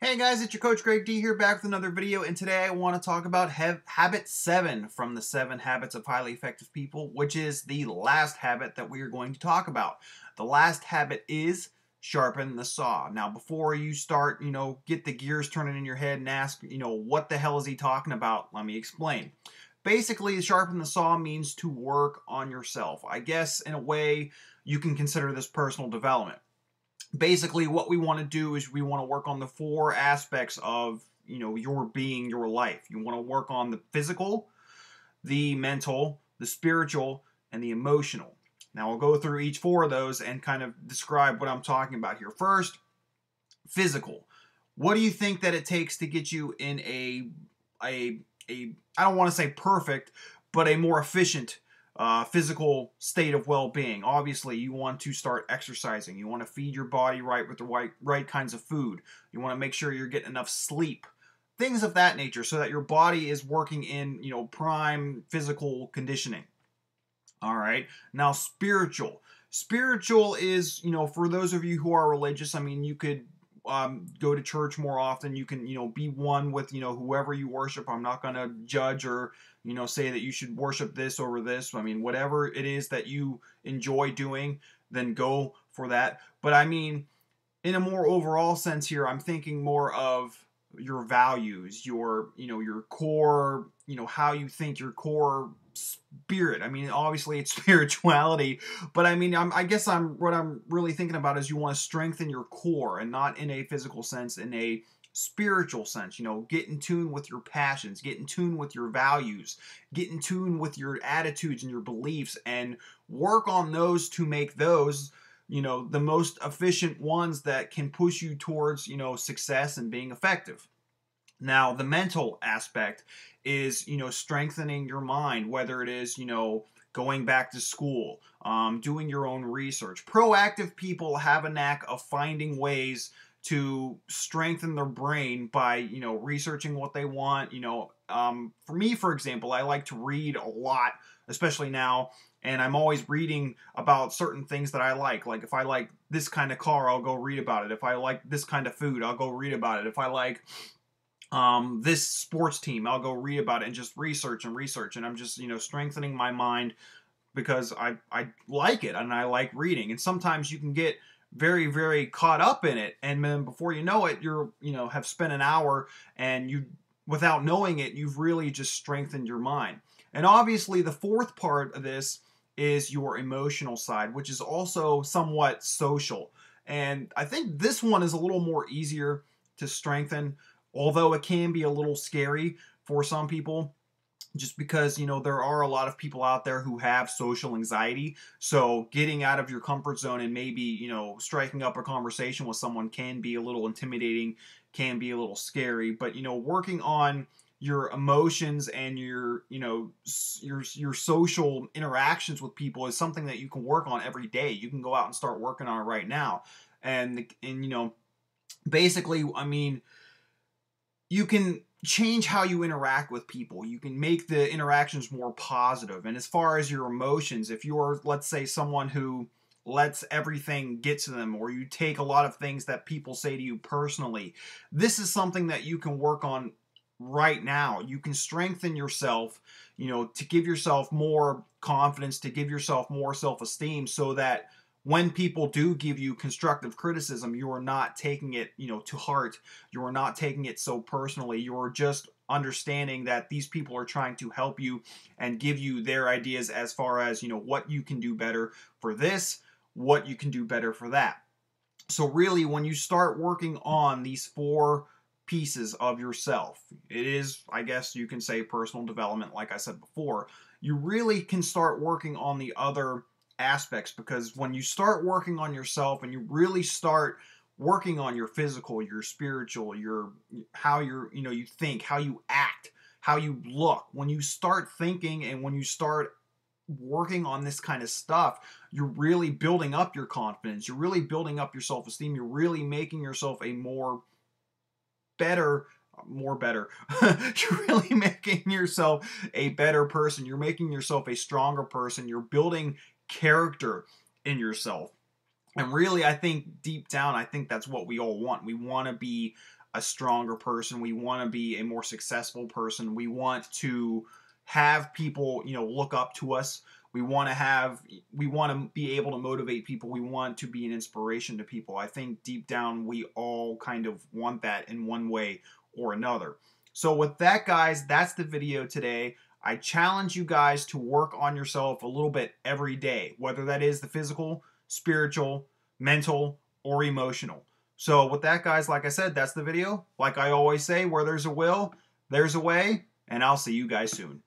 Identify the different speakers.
Speaker 1: Hey guys, it's your coach Greg D here, back with another video, and today I want to talk about habit 7 from the 7 habits of highly effective people, which is the last habit that we are going to talk about. The last habit is sharpen the saw. Now, before you start, get the gears turning in your head and ask, what the hell is he talking about? Let me explain. Basically, sharpen the saw means to work on yourself. I guess in a way you can consider this personal development. Basically, what we want to do is we want to work on the 4 aspects of your being, your life. You want to work on the physical, the mental, the spiritual, and the emotional. Now I'll go through each 4 of those and kind of describe what I'm talking about here. First, physical. What do you think that it takes to get you in a I don't want to say perfect, but a more efficient physical state of well-being? Obviously, you want to start exercising. You want to feed your body right with the right kinds of food. You want to make sure you're getting enough sleep. Things of that nature, so that your body is working in, prime physical conditioning. All right. Now, spiritual. Spiritual is, for those of you who are religious, I mean, you could go to church more often. You can, be one with, whoever you worship. I'm not going to judge or, say that you should worship this over this. I mean, whatever it is that you enjoy doing, then go for that. But I mean, in a more overall sense here, I'm thinking more of your values, your core, how you think, your core spirit. I mean, obviously it's spirituality, but I mean, I guess what I'm really thinking about is you want to strengthen your core, and not in a physical sense, in a spiritual sense. Get in tune with your passions, get in tune with your values, get in tune with your attitudes and your beliefs, and work on those to make those the most efficient ones that can push you towards, success and being effective. Now, the mental aspect is, strengthening your mind, whether it is, going back to school, doing your own research. Proactive people have a knack of finding ways to strengthen their brain by, researching what they want. For me, for example, I like to read a lot, especially now, and I'm always reading about certain things that I like. Like, if I like this kind of car, I'll go read about it. If I like this kind of food, I'll go read about it. If I like this sports team, I'll go read about it and just research and research. And I'm just, strengthening my mind because I like it and I like reading. And sometimes you can get very, very caught up in it, and then before you know it, you're, have spent an hour, and you, without knowing it, you've really just strengthened your mind. And obviously, the 4th part of this is your emotional side, which is also somewhat social. And I think this one is a little more easier to strengthen, although it can be a little scary for some people, just because, there are a lot of people out there who have social anxiety. So getting out of your comfort zone and maybe, striking up a conversation with someone can be a little intimidating, can be a little scary. But, working on your emotions and your social interactions with people is something that you can work on every day. You can go out and start working on it right now. And basically, I mean, you can change how you interact with people. You can make the interactions more positive. And as far as your emotions, if you're, let's say, someone who lets everything get to them, or you take a lot of things that people say to you personally, this is something that you can work on right now. You can strengthen yourself, to give yourself more confidence, to give yourself more self-esteem, so that when people do give you constructive criticism, you are not taking it, to heart. You are not taking it so personally. You are just understanding that these people are trying to help you and give you their ideas as far as, what you can do better for this, what you can do better for that. So really, when you start working on these 4 pieces of yourself, it is, I guess you can say, personal development, like I said before, you really can start working on the other aspects, because when you start working on yourself and you really start working on your physical, your spiritual, your how you think, how you act, how you look, when you start thinking and when you start working on this kind of stuff, you're really building up your confidence, you're really building up your self-esteem, you're really making yourself a more better you're really making yourself a better person. You're making yourself a stronger person. You're building character in yourself. And really, I think deep down, I think that's what we all want. We want to be a stronger person. We want to be a more successful person. We want to have people, look up to us. We want to be able to motivate people. We want to be an inspiration to people. I think deep down, we all kind of want that in one way or another. So with that, guys, that's the video today. I challenge you guys to work on yourself a little bit every day, whether that is the physical, spiritual, mental, or emotional. So with that, guys, like I said, that's the video. Like I always say, where there's a will, there's a way, and I'll see you guys soon.